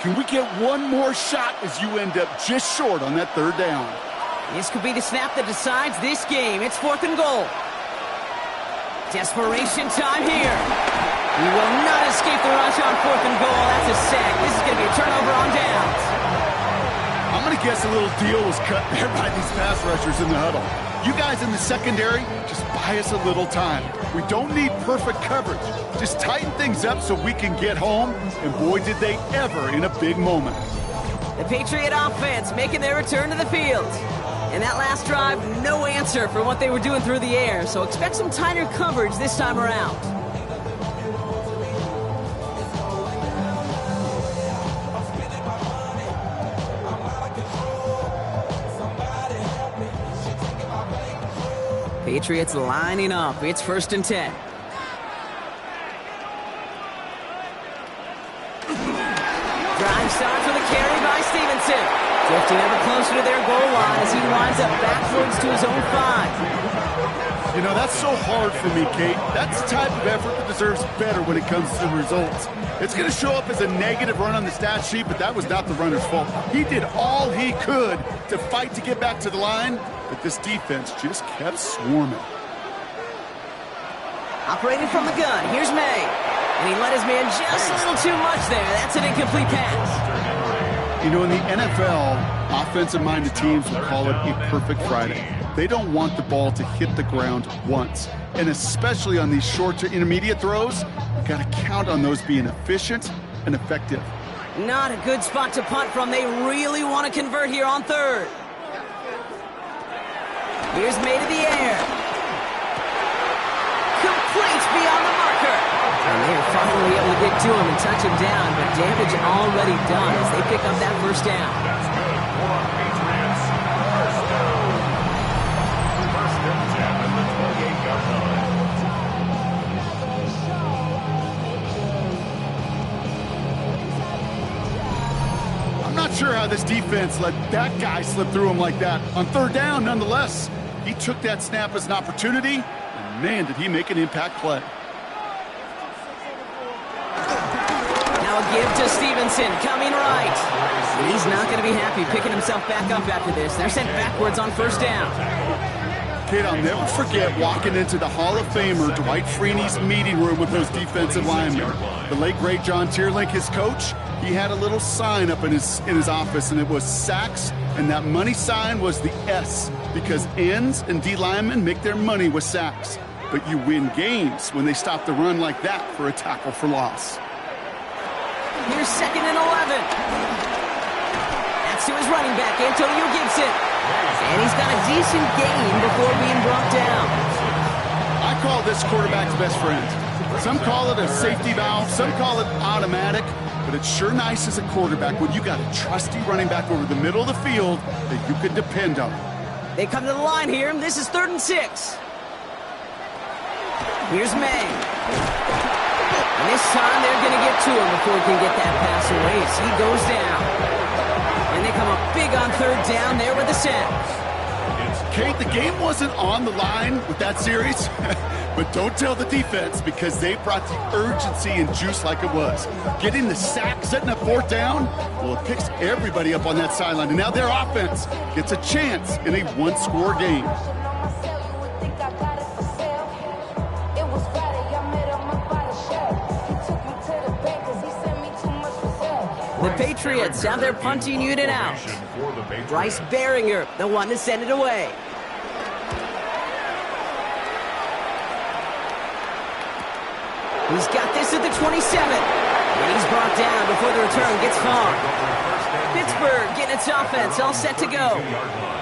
Can we get one more shot as you end up just short on that 3rd down? This could be the snap that decides this game. It's 4th and goal. Desperation time here. He will not escape the rush on 4th and goal. That's a sack. This is going to be a turnover on downs. I'm going to guess a little deal was cut there by these pass rushers in the huddle. You guys in the secondary, just buy us a little time. We don't need perfect coverage. Just tighten things up so we can get home. And boy, did they ever in a big moment. The Patriot offense making their return to the field. And that last drive, no answer for what they were doing through the air. So expect some tighter coverage this time around. Patriots lining up. It's 1st and 10. Drive starts with a carry by Stevenson. Drifting ever closer to their goal line as he winds up backwards to his own 5. You know, that's so hard for me, Kate. That's the type of effort that deserves better when it comes to results. It's going to show up as a negative run on the stat sheet, but that was not the runner's fault. He did all he could to fight to get back to the line, but this defense just kept swarming. Operating from the gun, here's May. And he let his man just a little too much there. That's an incomplete pass. You know, in the NFL, offensive-minded teams will call it a perfect Friday. They don't want the ball to hit the ground once. And especially on these short to intermediate throws, you got to count on those being efficient and effective. Not a good spot to punt from. They really want to convert here on third. Here's made to the air. Complete beyond the marker. And they're finally able to get to him and touch him down, but damage already done as they pick up that first down. That's good for our Patriots. First down. First and 10 at the 28-yard line. I'm not sure how this defense let that guy slip through him like that. On third down, nonetheless, he took that snap as an opportunity, and man, did he make an impact play. Now a give to Stevenson, coming right. And he's not going to be happy picking himself back up after this. They're sent backwards on first down. Kid, I'll never forget walking into the Hall of Famer Dwight Freeney's meeting room with those defensive linemen. The late, great John Tierlink, his coach, he had a little sign up in his office, and it was sacks, and that money sign was the S, because ends and D linemen make their money with sacks. But you win games when they stop the run like that for a tackle for loss. Here's second and 11. That's to his running back, Antonio Gibson. And he's got a decent gain before being brought down. I call this quarterback's best friend. Some call it a safety valve, some call it automatic, but it's sure nice as a quarterback when you got a trusty running back over the middle of the field that you can depend on. They come to the line here, and this is 3rd and 6. Here's May. And this time they're going to get to him before he can get that pass away as he goes down. And they come up big on third down there with the sack. Kate, the game wasn't on the line with that series, but don't tell the defense because they brought the urgency and juice like it was. Getting the sack, setting up fourth down, well, it picks everybody up on that sideline. And now their offense gets a chance in a one-score game. The Patriots have their punting unit out. Bryce Behringer, the one to send it away. He's got this at the 27. And he's brought down before the return gets far. Pittsburgh getting its offense all set to go.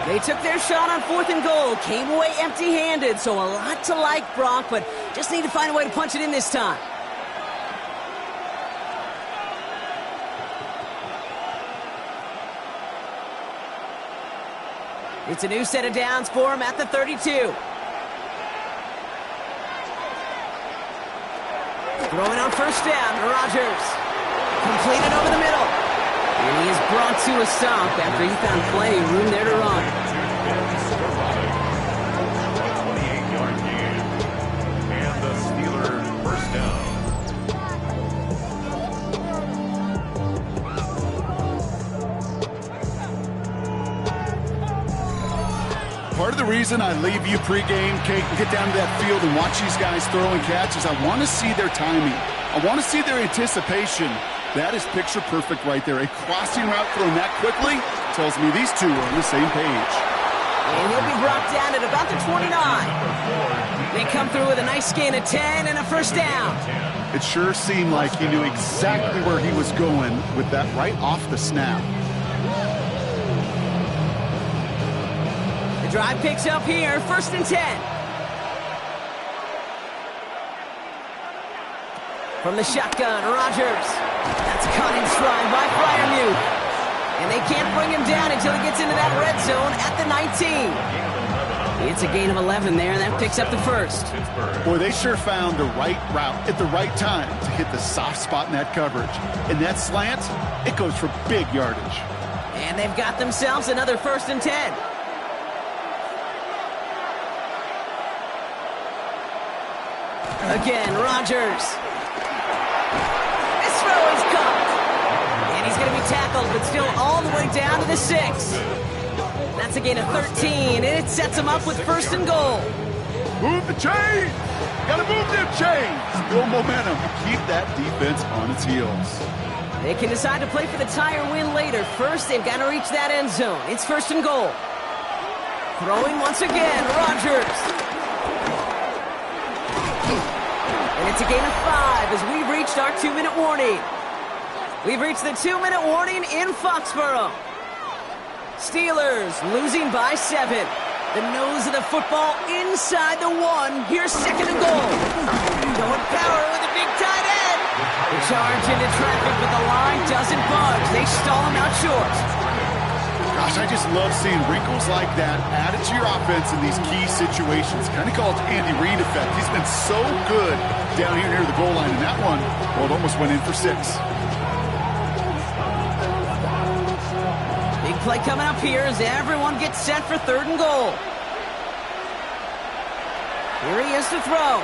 They took their shot on 4th and goal, came away empty-handed, so a lot to like, Brock, but just need to find a way to punch it in this time. It's a new set of downs for him at the 32. Throwing on first down, Rodgers. Completed over the middle. And he is brought to a stop after he found plenty of room there to run. 28-yard gain. And the Steelers first down. Part of the reason I leave you pregame, Kate, and get down to that field and watch these guys throw and catch is I want to see their timing. I want to see their anticipation. That is picture perfect right there. A crossing route thrown that quickly tells me these two are on the same page. And he'll be brought down at about the 29. They come through with a nice gain of 10 and a first down. It sure seemed like he knew exactly where he was going with that right off the snap. The drive picks up here, 1st and 10. From the shotgun, Rodgers. That's caught in stride by Freiermuth. And they can't bring him down until he gets into that red zone at the 19. It's a gain of 11 there, and that picks up the first. Boy, they sure found the right route at the right time to hit the soft spot in that coverage. And that slant, it goes for big yardage. And they've got themselves another 1st and 10. Again, Rodgers. This throw is caught. And he's going to be tackled, but still all the way down to the 6. That's a gain of 13, and it sets him up with 1st and goal. Move the chains! Gotta move them chains! Build momentum to keep that defense on its heels. They can decide to play for the tie or win later. First, they've got to reach that end zone. It's 1st and goal. Throwing once again, Rodgers. And it's a gain of 5 as we've reached our 2-minute warning. We've reached the 2-minute warning in Foxborough. Steelers losing by 7. The nose of the football inside the 1. Here's 2nd and goal. Going power with a big tight end. The charge into traffic, but the line doesn't budge. They stall him out short. Gosh, I just love seeing wrinkles like that added to your offense in these key situations. Kind of called Andy Reid effect. He's been so good down here near the goal line, and that one, well, it almost went in for 6. Big play coming up here as everyone gets set for 3rd and goal. Here he is to throw.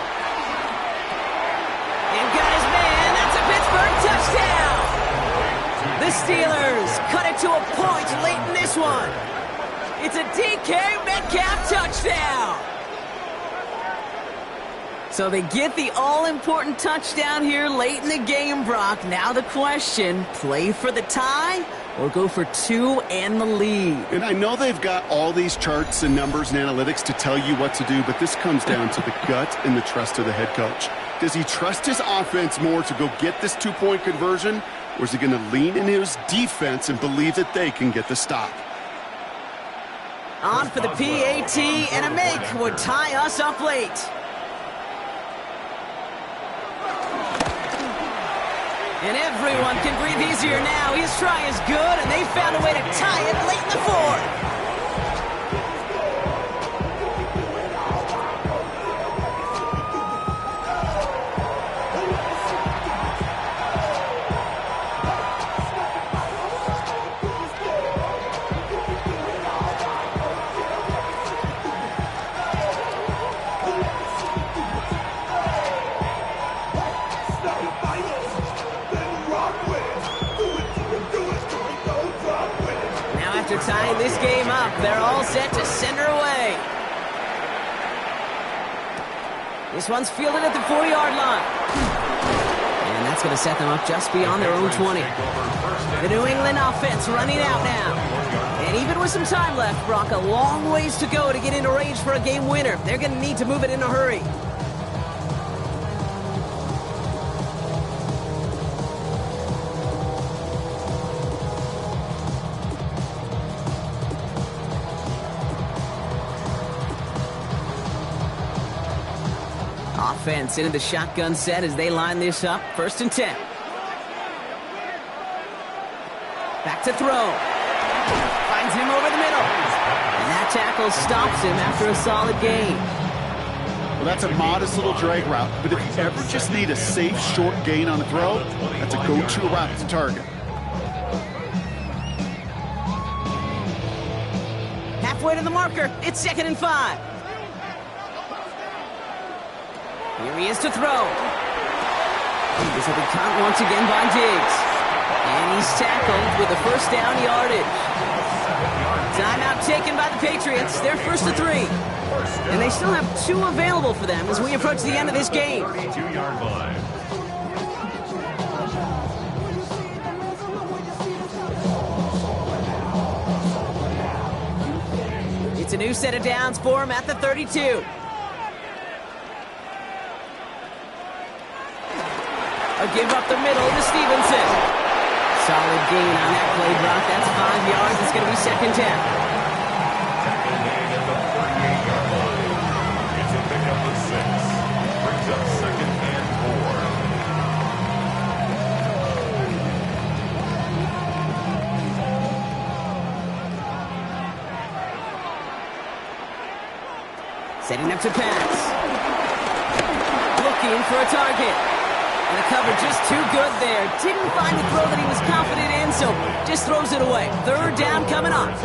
And got his man. That's a Pittsburgh touchdown. The Steelers cut it to a point late in this one. It's a DK Metcalf touchdown. So they get the all-important touchdown here late in the game, Brock. Now the question, play for the tie or go for 2 and the lead? And I know they've got all these charts and numbers and analytics to tell you what to do, but this comes down to the gut and the trust of the head coach. Does he trust his offense more to go get this 2-point conversion, or is he going to lean into his defense and believe that they can get the stop? On for the PAT, and a make would tie us up late. And everyone can breathe easier now. His try is good, and they found a way to tie it late in the 4th. Tying this game up, they're all set to send her away. This one's fielded at the 40-yard line. And that's going to set them up just beyond their own 20. The New England offense running out now. And even with some time left, Brock, a long ways to go to get into range for a game winner. They're going to need to move it in a hurry. Offense into the shotgun set as they line this up. 1st and 10. Back to throw. Finds him over the middle. And that tackle stops him after a solid gain. Well, that's a modest little drag route, but if you ever just need a safe, short gain on a throw, that's a go-to route to target. Halfway to the marker. It's 2nd and 5. Here he is to throw. This will be caught once again by Diggs. And he's tackled with the 1st down yardage. Timeout taken by the Patriots. They're 1st and 3. And they still have 2 available for them as we approach the end of this game. 32-yard line. It's a new set of downs for him at the 32. A give up the middle to Stevenson. Solid gain on that play, Brock. That's 5 yards. It's going to be 2nd 10. Tackle made at the 38-yard line. It's a pickup of 6. Brings up 2nd and 4. Setting up to pass. Looking for a target. And the cover just too good there. Didn't find the throw that he was confident in, so just throws it away. 3rd down coming up.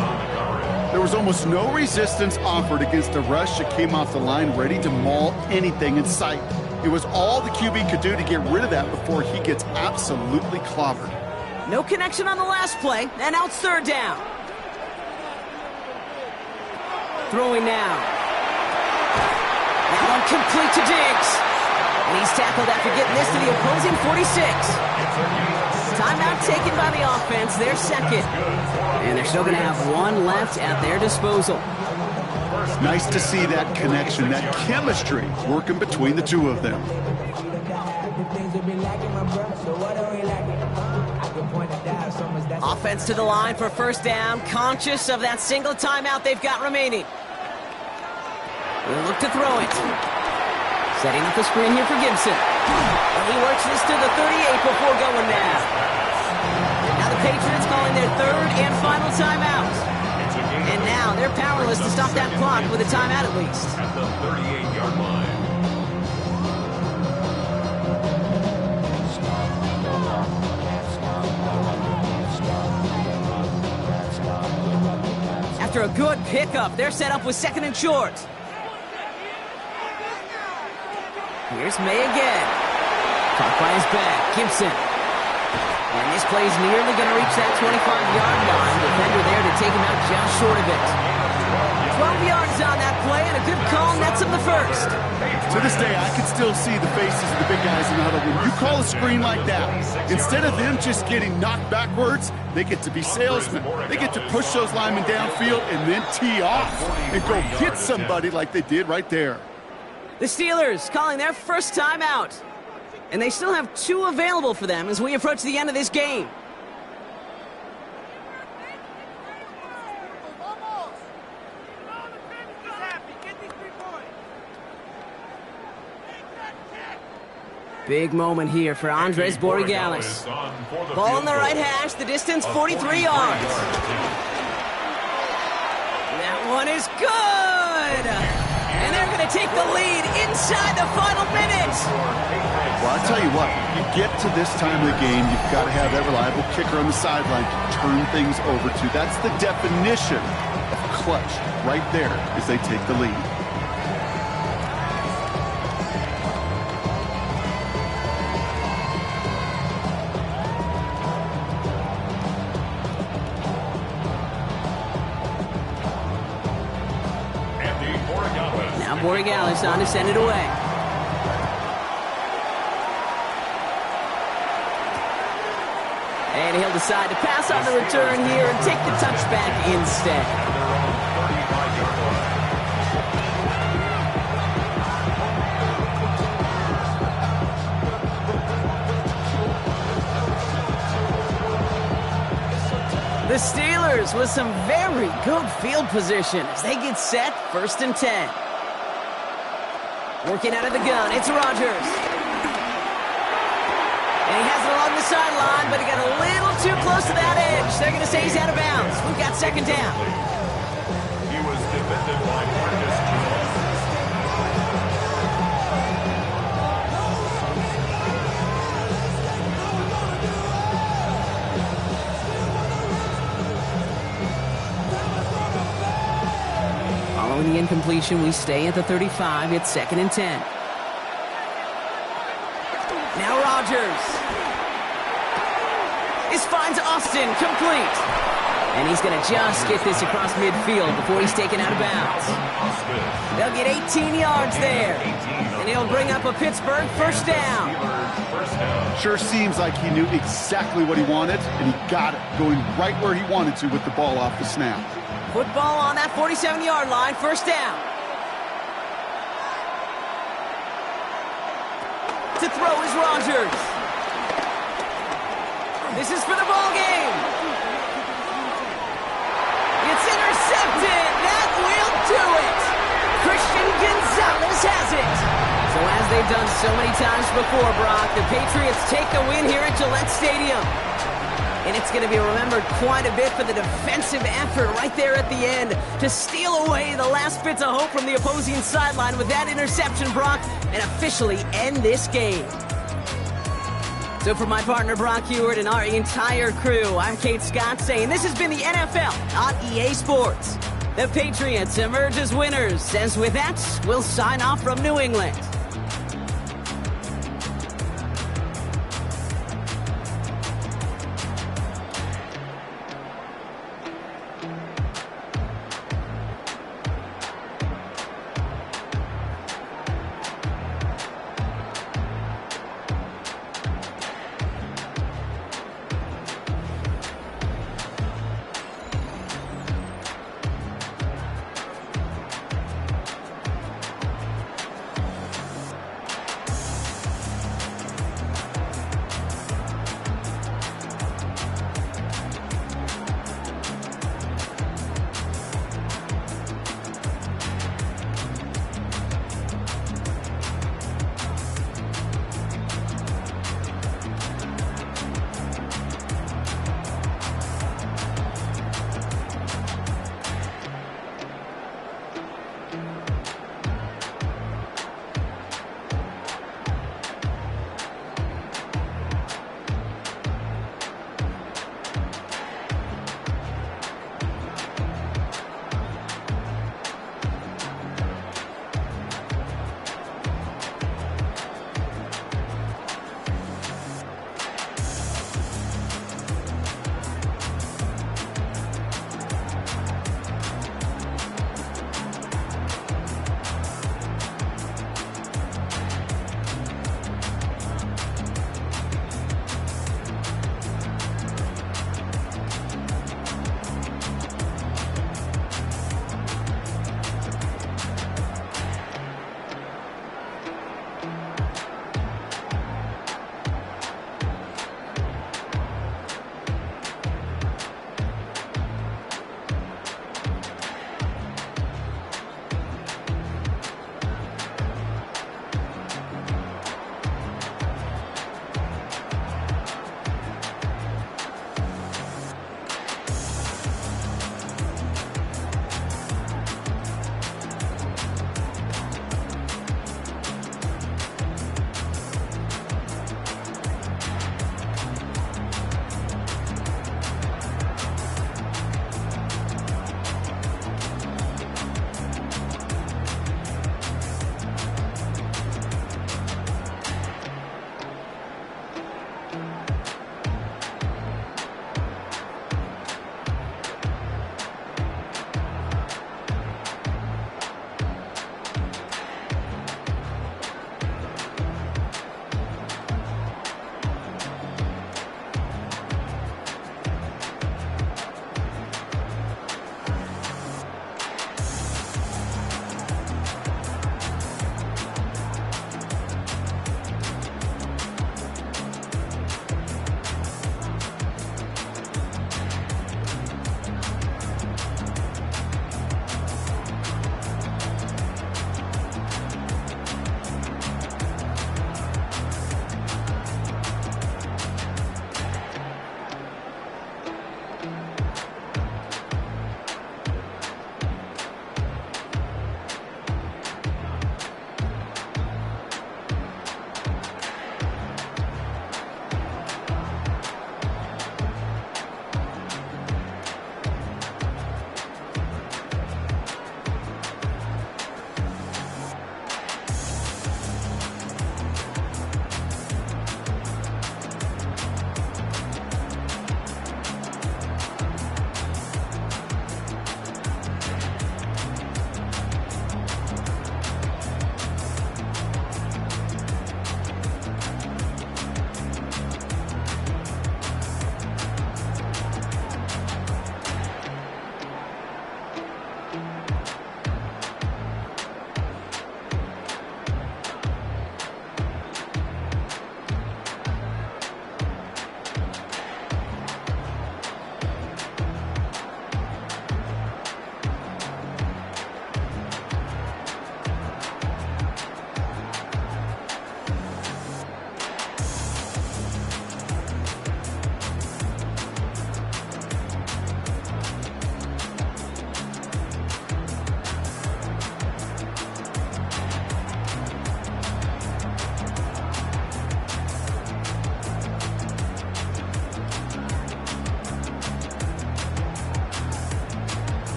There was almost no resistance offered against a rush that came off the line ready to maul anything in sight. It was all the QB could do to get rid of that before he gets absolutely clobbered. No connection on the last play, and now it's 3rd down. Throwing now. That one complete to Diggs. And he's tackled after getting this to the opposing 46. It's a gain of 6. Timeout taken by the offense, their second. And they're still going to have one left at their disposal. Nice to see that connection, that chemistry working between the two of them. Offense to the line for first down, conscious of that single timeout they've got remaining. They'll look to throw it. Setting up the screen here for Gibson. And he works this to the 38 before going now. Now the Patriots calling their third and final timeout. And now they're powerless to stop that clock with a timeout at least. At the 38-yard line. After a good pickup, they're set up with second and short. Here's May again. Caught by his back, Gibson. And this play's nearly going to reach that 25-yard line. Defender there to take him out just short of it. 12 yards on that play, and a good call nets him the first. To this day, I can still see the faces of the big guys in the huddle. When you call a screen like that, instead of them just getting knocked backwards, they get to be salesmen. They get to push those linemen downfield and then tee off and go get somebody like they did right there. The Steelers calling their first timeout. And they still have two available for them as we approach the end of this game. Big moment here for Andres Borregales. Ball on the right hash, the distance 43 yards. That one is good! And they're going to take the lead inside the final minute. Well, I'll tell you what, you get to this time of the game, you've got to have that reliable kicker on the sideline to turn things over to. That's the definition of clutch right there as they take the lead. Borregales on to send it away. And he'll decide to pass on the return here and take the touchback instead. The Steelers with some very good field position as they get set, 1st and 10. Working out of the gun, it's Rodgers. And he has it along the sideline, but he got a little too close to that edge. They're going to say he's out of bounds. We've got second down. He was defended by Marcus Jones. Following the incompletion, we stay at the 35. It's 2nd and 10. Now Rodgers. This finds Austin complete. And he's going to just get this across midfield before he's taken out of bounds. They'll get 18 yards there. And he'll bring up a Pittsburgh first down. Sure seems like he knew exactly what he wanted, and he got it, going right where he wanted to with the ball off the snap. Football on that 47-yard line, first down. To throw is Rodgers. This is for the ball game. It's intercepted. That will do it. Christian Gonzalez has it. So as they've done so many times before, Brock, the Patriots take the win here at Gillette Stadium. And it's going to be remembered quite a bit for the defensive effort right there at the end to steal away the last bits of hope from the opposing sideline with that interception, Brock, and officially end this game. So for my partner, Brock Heward, and our entire crew, I'm Kate Scott saying this has been the NFL on EA Sports. The Patriots emerge as winners, as with that, we'll sign off from New England.